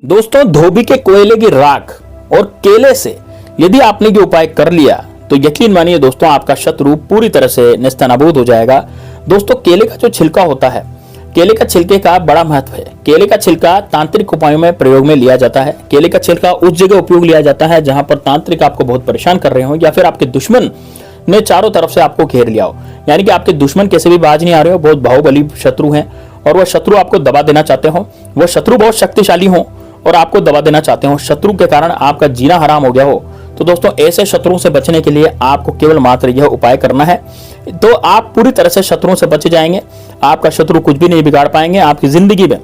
दोस्तों, धोबी के कोयले की राख और केले से यदि आपने ये उपाय कर लिया तो यकीन मानिए दोस्तों, आपका शत्रु पूरी तरह से नेस्तनाबूद हो जाएगा। दोस्तों, केले का जो छिलका होता है, केले का छिलके का बड़ा महत्व है। केले का छिलका तांत्रिक उपायों में प्रयोग में लिया जाता है। केले का छिलका उस जगह उपयोग लिया जाता है जहां पर तांत्रिक आपको बहुत परेशान कर रहे हो या फिर आपके दुश्मन ने चारों तरफ से आपको घेर लिया हो, यानी कि आपके दुश्मन कैसे भी बाज नहीं आ रहे हो, बहुत बाहुबली शत्रु हैं और वह शत्रु आपको दबा देना चाहते हो, वह शत्रु बहुत शक्तिशाली हो और आपको दबा देना चाहते हो, शत्रु के कारण आपका जीना हराम हो गया हो। तो दोस्तों, ऐसे शत्रुओं से बचने के लिए आपको केवल मात्र यह उपाय करना है, तो आप पूरी तरह से शत्रुओं से बच जाएंगे। आपका शत्रु कुछ भी नहीं बिगाड़ पाएंगे। आपकी जिंदगी में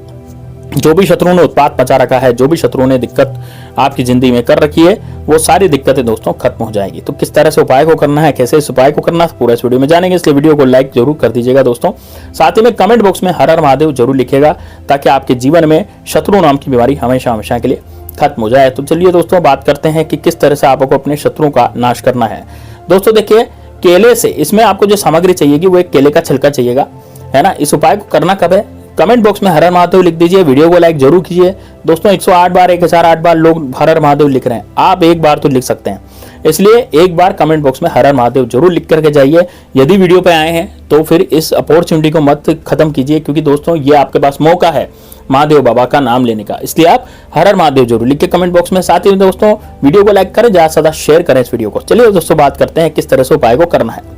जो भी शत्रुओं ने उत्पात मचा रखा है, जो भी शत्रुओं ने दिक्कत आपकी जिंदगी में कर रखी है, वो सारी दिक्कतें दोस्तों खत्म हो जाएगी। तो किस तरह से उपाय को करना है, कैसे इस उपाय को करना है, पूरा इस वीडियो में जानेंगे। इसलिए वीडियो को लाइक जरूर कर दीजिएगा दोस्तों। साथ ही में कमेंट बॉक्स में हर हर महादेव जरूर लिखिएगा, ताकि आपके जीवन में शत्रु नाम की बीमारी हमेशा हमेशा के लिए खत्म हो जाए। तो चलिए दोस्तों, बात करते हैं कि किस तरह से आपको अपने शत्रुओं का नाश करना है। दोस्तों देखिए, केले से इसमें आपको जो सामग्री चाहिएगी वो एक केले का छिलका चाहिएगा, है ना। इस उपाय को करना कब है, कमेंट बॉक्स में हर हर महादेव लिख दीजिए। वीडियो को लाइक जरूर कीजिए दोस्तों। 108 बार 1008 बार लोग हर हर महादेव लिख रहे हैं, आप एक बार तो लिख सकते हैं, इसलिए एक बार कमेंट बॉक्स में हर हर महादेव जरूर लिख करके जाइए। यदि वीडियो पे आए हैं तो फिर इस अपॉर्चुनिटी को मत खत्म कीजिए, क्योंकि दोस्तों ये आपके पास मौका है महादेव बाबा का नाम लेने का, इसलिए आप हर हर महादेव जरूर लिख के कमेंट बॉक्स में। साथ ही दोस्तों, वीडियो को लाइक करें, ज्यादा से ज्यादा शेयर करें इस वीडियो को। चलिए दोस्तों, बात करते हैं किस तरह से उपाय को करना है।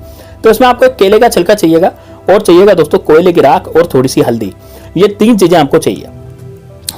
तो इसमें आपको केले का छिलका चाहिएगा और चाहिएगा दोस्तों कोयले की राख और थोड़ी सी हल्दी। ये तीन चीजें आपको चाहिए,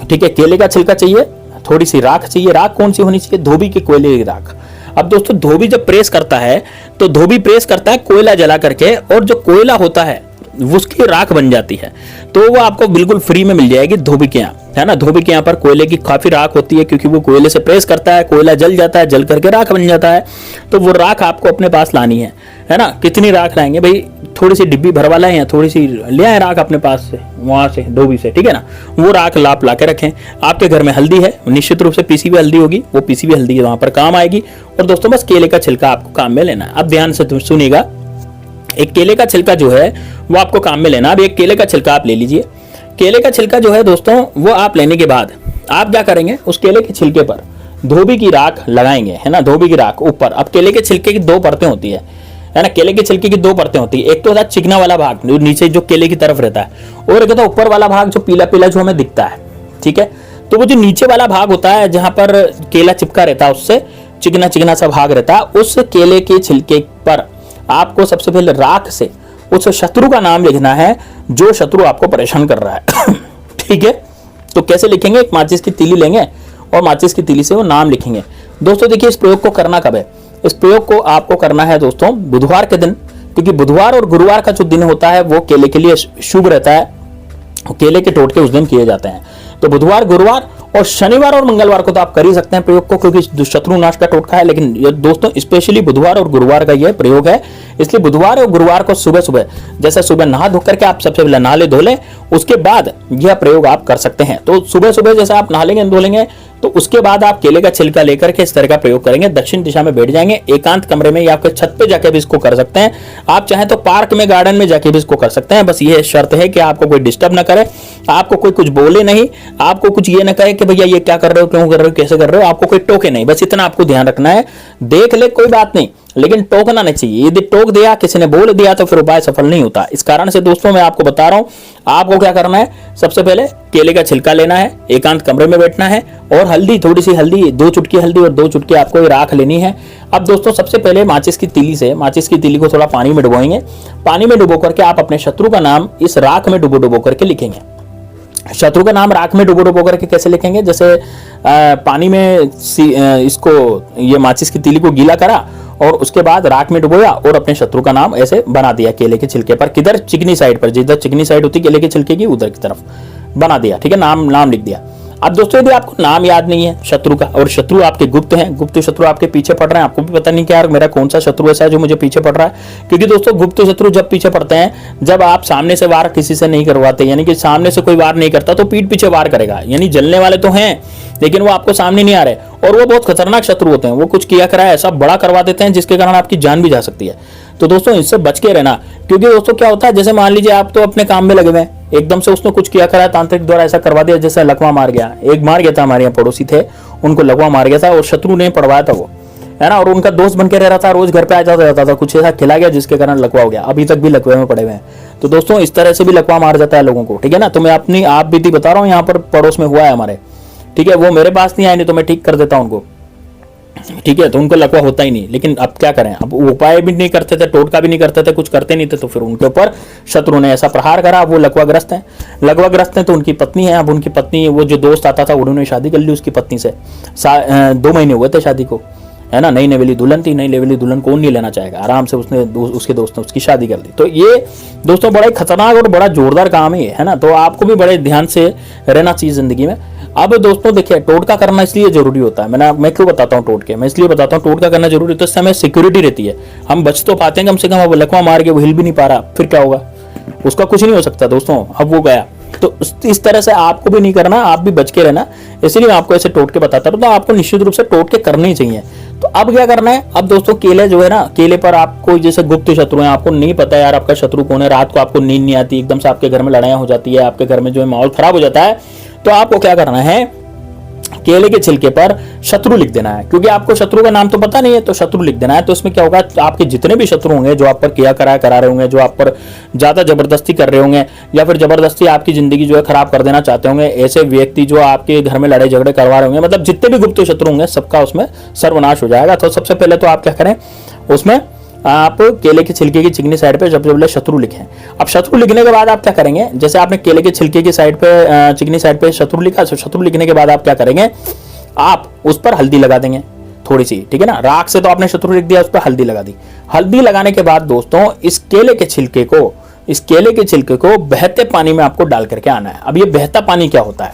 ठीक है। केले का छिलका चाहिए, थोड़ी सी राख चाहिए। राख कौन सी होनी चाहिए, धोबी की कोयले की राख। अब दोस्तों, धोबी जब प्रेस करता है तो धोबी प्रेस करता है कोयला जला करके, और जो कोयला होता है उसकी राख बन जाती है, तो वो आपको बिल्कुल फ्री में मिल जाएगी धोबी के यहाँ, है ना। धोबी के यहाँ पर कोयले की काफी राख होती है, क्योंकि वो कोयले से प्रेस करता है, कोयला जल जाता है, जल करके राख बन जाता है। तो वो राख आपको अपने पास लानी है ना। कितनी राख लाएंगे भाई, थोड़ी सी डिब्बी भर वाला है या थोड़ी सी ले आए राख अपने पास से, वहां से धोबी से, ठीक है ना। वो राख लाप ला के रखें। आपके घर में हल्दी है, निश्चित रूप से पीसी हुई हल्दी होगी, वो पीसी हुई हल्दी वहां पर काम आएगी। और दोस्तों, बस केले का छिलका आपको काम में लेना है। अब ध्यान से सुनिएगा, एक केले का छिलका जो है वो आपको काम में लेना। अब एक केले का छिलका आप ले लीजिए। केले का छिलका जो है दोस्तों, वो आप लेने के बाद आप क्या करेंगे, उस केले के छिलके पर धोबी की राख लगाएंगे, है ना। धोबी की राख ऊपर। अब केले के छिलके की दो परतें होती है ना। केले के छिलके की दो परतें होती है, एक तो होता है चिकना वाला भाग जो नीचे जो केले की तरफ रहता है, और एक होता है ऊपर वाला भाग जो पीला पीला जो हमें दिखता है, ठीक है। तो वो जो नीचे वाला भाग होता है जहां पर केला चिपका रहता है, उससे चिकना चिकना सा भाग रहता है, उस केले के छिलके पर आपको सबसे पहले राख से उस शत्रु का नाम लिखना है जो शत्रु आपको परेशान कर रहा है ठीक है। तो कैसे लिखेंगे, एक माचिस की तीली लेंगे और माचिस की तीली से वो नाम लिखेंगे। दोस्तों देखिए, इस प्रयोग को करना कब है, इस प्रयोग को आपको करना है दोस्तों बुधवार के दिन, क्योंकि बुधवार और गुरुवार का जो दिन होता है वो केले के लिए शुभ रहता है। केले के टोटके उस दिन किए जाते हैं। तो बुधवार, गुरुवार और शनिवार और मंगलवार को तो आप कर ही सकते हैं प्रयोग को, क्योंकि शत्रु नाश का टोटका है। लेकिन ये दोस्तों स्पेशली बुधवार और गुरुवार का यह प्रयोग है, इसलिए बुधवार और गुरुवार को सुबह सुबह, जैसे सुबह नहा धो करके आप सबसे पहले नहा ले धो ले, उसके बाद यह प्रयोग आप कर सकते हैं। तो सुबह सुबह जैसे आप नहा लेंगे धो लेंगे, तो उसके बाद आप केले का छिलका लेकर के इस तरह का प्रयोग करेंगे। दक्षिण दिशा में बैठ जाएंगे, एकांत कमरे में या आपके छत पे जाके भी इसको कर सकते हैं। आप चाहें तो पार्क में, गार्डन में जाके भी इसको कर सकते हैं। बस ये शर्त है कि आपको कोई डिस्टर्ब ना करे, आपको कोई कुछ बोले नहीं, आपको कुछ ये ना कहे कि भैया ये क्या कर रहे हो, क्यों कर रहे हो, कैसे कर रहे हो, आपको कोई टोके नहीं। बस इतना आपको ध्यान रखना है। देख ले कोई बात नहीं, लेकिन टोकना नहीं चाहिए। यदि टोक दिया, किसी ने बोल दिया, तो फिर उपाय सफल नहीं होता। इस कारण से दोस्तों मैं आपको बता रहा हूं, आपको क्या करना है, सबसे पहले केले का छिलका लेना है, एकांत कमरे में बैठना है, और हल्दी, थोड़ी सी हल्दी, 2 चुटकी हल्दी और 2 चुटकी आपको राख लेनी है। अब दोस्तों सबसे पहले माचिस की तीली को थोड़ा पानी में डुबोएंगे। पानी में डुबो करके आप अपने शत्रु का नाम इस राख में डुबो करके लिखेंगे। शत्रु का नाम राख में डुबो करके कैसे लिखेंगे, जैसे पानी में इसको, ये माचिस की तीली को गीला करा और उसके बाद राख में डुबोया और अपने शत्रु का नाम ऐसे बना दिया केले के छिलके पर। किधर, चिकनी साइड पर, जिधर चिकनी साइड होती केले के छिलके की, उधर की तरफ बना दिया, ठीक है। नाम लिख दिया। अब दोस्तों यदि आपको नाम याद नहीं है शत्रु का, और शत्रु आपके गुप्त हैं, गुप्त शत्रु आपके पीछे पड़ रहे हैं, आपको भी पता नहीं कि यार मेरा कौन सा शत्रु ऐसा है जो मुझे पीछे पड़ रहा है, क्योंकि दोस्तों गुप्त शत्रु जब पीछे पड़ते हैं, जब आप सामने से वार किसी से नहीं करवाते, यानी कि सामने से कोई वार नहीं करता तो पीठ पीछे वार करेगा। यानी जलने वाले तो हैं लेकिन वो आपको सामने नहीं आ रहे, और वो बहुत खतरनाक शत्रु होते हैं। वो कुछ किया कराया ऐसा बड़ा करवा देते हैं जिसके कारण आपकी जान भी जा सकती है। तो दोस्तों इससे बच के रहना, क्योंकि दोस्तों क्या होता है, जैसे मान लीजिए आप तो अपने काम में लगे हुए हैं, एकदम से उसने कुछ किया करा तांत्रिक द्वारा ऐसा करवा दिया जैसे लकवा मार गया। एक मार गया था, हमारे यहाँ पड़ोसी थे, उनको लकवा मार गया था और शत्रु ने पड़वाया था वो, है ना। और उनका दोस्त बन के रह रहा था, रोज घर पे आ जाता था, कुछ ऐसा खिला गया जिसके कारण लकवा हो गया, अभी तक भी लकवे में पड़े हुए हैं। तो दोस्तों इस तरह से भी लकवा मार जाता है लोगों को, ठीक है ना। तो मैं अपनी आप बीती बता रहा हूँ, यहाँ पर पड़ोस में हुआ है हमारे, ठीक है। वो मेरे पास नहीं आए, नहीं तो मैं ठीक कर देता उनको, ठीक है। तो उनको लकवा होता ही नहीं, लेकिन अब क्या करें, अब उपाय भी नहीं करते थे, टोटका भी नहीं करते थे, कुछ करते नहीं थे, तो फिर उनके ऊपर शत्रु ने ऐसा प्रहार करा। अब वो लकवाग्रस्त हैं, तो उनकी पत्नी है। अब उनकी पत्नी, वो जो दोस्त आता था उन्होंने शादी कर ली उसकी पत्नी से, 2 महीने हुए थे शादी को, है ना। नई नवेली दुल्हन थी, नई नवेली दुल्हन कौन नहीं लेना चाहेगा, आराम से उसने उसके दोस्त ने उसकी शादी कर दी। तो ये दोस्तों बड़ा ही खतरनाक और बड़ा जोरदार काम है ना। तो आपको भी बड़े ध्यान से रहना चाहिए जिंदगी में। अब दोस्तों देखिए, टोटका करना इसलिए जरूरी होता है, मैं क्यों बताता हूँ टोटके, मैं इसलिए बताता हूँ टोटका करना जरूरी होता है, इससे हमें सिक्योरिटी रहती है, हम बच तो पाते हैं कम से कम। अब लकवा मार के वो हिल भी नहीं पा रहा, फिर क्या होगा, उसका कुछ नहीं हो सकता दोस्तों, अब वो गया। तो इस तरह से आपको भी नहीं करना, आप भी बच के रहना, इसलिए मैं आपको ऐसे टोटके बताता हूँ। तो आपको निश्चित रूप से टोटके करने ही चाहिए। तो अब क्या करना है, अब दोस्तों केले जो है ना, केले पर आपको जैसे गुप्त शत्रु हैं, आपको नहीं पता यार आपका शत्रु कौन है, रात को आपको नींद नहीं आती, एकदम से आपके घर में लड़ाइयां हो जाती है, आपके घर में जो है माहौल खराब हो जाता है, तो आपको क्या करना है, केले के छिलके पर शत्रु लिख देना है। क्योंकि आपको शत्रु का नाम तो पता नहीं है, तो शत्रु लिख देना है। तो इसमें क्या होगा, आपके जितने भी शत्रु होंगे जो आप पर किया करा रहे होंगे, जो आप पर ज्यादा जबरदस्ती कर रहे होंगे, या फिर जबरदस्ती आपकी जिंदगी जो है खराब कर देना चाहते होंगे, ऐसे व्यक्ति जो आपके घर में लड़ाई झगड़े करवा रहे होंगे, मतलब जितने भी गुप्त शत्रु होंगे सबका उसमें सर्वनाश हो जाएगा। तो सबसे पहले तो आप क्या करें, उसमें आप केले के छिलके की चिकनी साइड पे सबसे पहले शत्रु लिखें। अब शत्रु लिखने के बाद आप क्या करेंगे, जैसे आपने केले के छिलके की साइड पे चिकनी साइड पे शत्रु लिखा, तो शत्रु लिखने के बाद आप क्या करेंगे, आप उस पर हल्दी लगा देंगे थोड़ी सी, ठीक है ना। राख से तो आपने शत्रु लिख दिया, उस पर हल्दी लगा दी। हल्दी लगाने के बाद दोस्तों इस केले के छिलके को बहते पानी में आपको डाल करके आना है। अब ये बहता पानी क्या होता है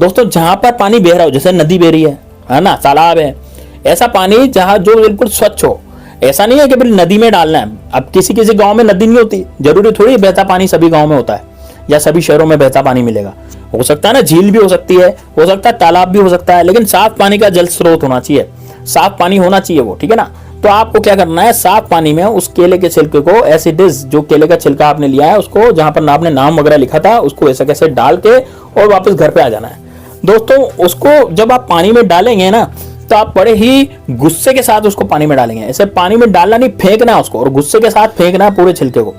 दोस्तों, जहां पर पानी बह रहा हो, जैसे नदी बह रही है ना, तालाब है, ऐसा पानी जहां जो बिल्कुल स्वच्छ हो। ऐसा नहीं है कि बिल्कुल नदी में डालना है। अब किसी किसी गांव में नदी नहीं होती, जरूरी थोड़ी बहता पानी सभी गांव में होता है या सभी शहरों में बहता पानी मिलेगा। हो सकता है ना, झील भी हो सकती है, हो सकता है तालाब भी हो सकता है, लेकिन साफ पानी का जल स्रोत होना चाहिए, साफ पानी होना चाहिए वो, ठीक है ना। तो आपको क्या करना है, साफ पानी में उस केले के छिलके को एज इट इज, जो केले का छिलका आपने लिया है उसको, जहां पर आपने नाम वगैरह लिखा था, उसको ऐसा कैसे डाल के और वापस घर पे आ जाना है दोस्तों। उसको जब आप पानी में डालेंगे ना, तो आप बड़े ही गुस्से के साथ उसको पानी में डालेंगे। ऐसे पानी में डालना नहीं, फेंकना है उसको, और गुस्से के साथ फेंकना है पूरे छिलके को,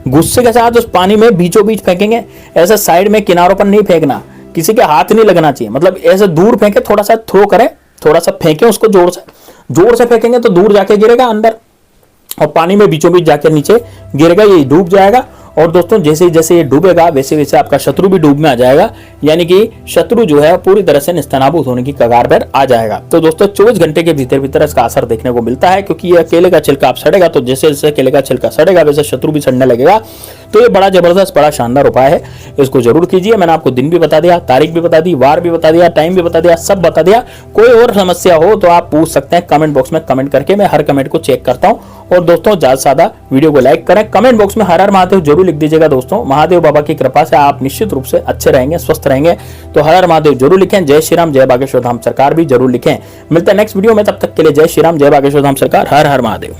गुस्से के साथ उस पानी में बीचों बीच फेंकेंगे। ऐसे साइड में किनारों पर नहीं फेंकना, किसी के हाथ नहीं लगना चाहिए, मतलब ऐसे दूर फेंके, थोड़ा सा थ्रो करें, थोड़ा सा फेंके उसको, जोर से फेंकेंगे तो दूर जाके गिरेगा अंदर, और पानी में बीचों बीच जाकर नीचे गिरेगा, ये डूब जाएगा। और दोस्तों जैसे जैसे ये डूबेगा वैसे वैसे आपका शत्रु भी डूब में आ जाएगा, यानी कि शत्रु जो है पूरी तरह से निस्तानाबूद होने की कगार पर आ जाएगा। तो दोस्तों 24 घंटे के भीतर भीतर इसका असर देखने को मिलता है, क्योंकि ये केले का छिलका आप सड़ेगा, तो जैसे जैसे केले का छिलका सड़ेगा वैसे शत्रु भी सड़ने लगेगा। तो ये बड़ा जबरदस्त, बड़ा शानदार उपाय है, इसको जरूर कीजिए। मैंने आपको दिन भी बता दिया, तारीख भी बता दी, वार भी बता दिया, टाइम भी बता दिया, सब बता दिया। कोई और समस्या हो तो आप पूछ सकते हैं कमेंट बॉक्स में कमेंट करके, मैं हर कमेंट को चेक करता हूं। और दोस्तों ज्यादा से ज्यादा वीडियो को लाइक करें, कमेंट बॉक्स में हर हर महादेव जरूर लिख दीजिएगा दोस्तों। महादेव बाबा की कृपा से आप निश्चित रूप से अच्छे रहेंगे, स्वस्थ रहेंगे। तो हर हर महादेव जरूर लिखें, जय श्री राम, जय बागेश्वर धाम सरकार भी जरूर लिखें। मिलते हैं नेक्स्ट वीडियो में, तब तक के लिए जय श्री राम, जय बागेश्वर धाम सरकार, हर हर महादेव।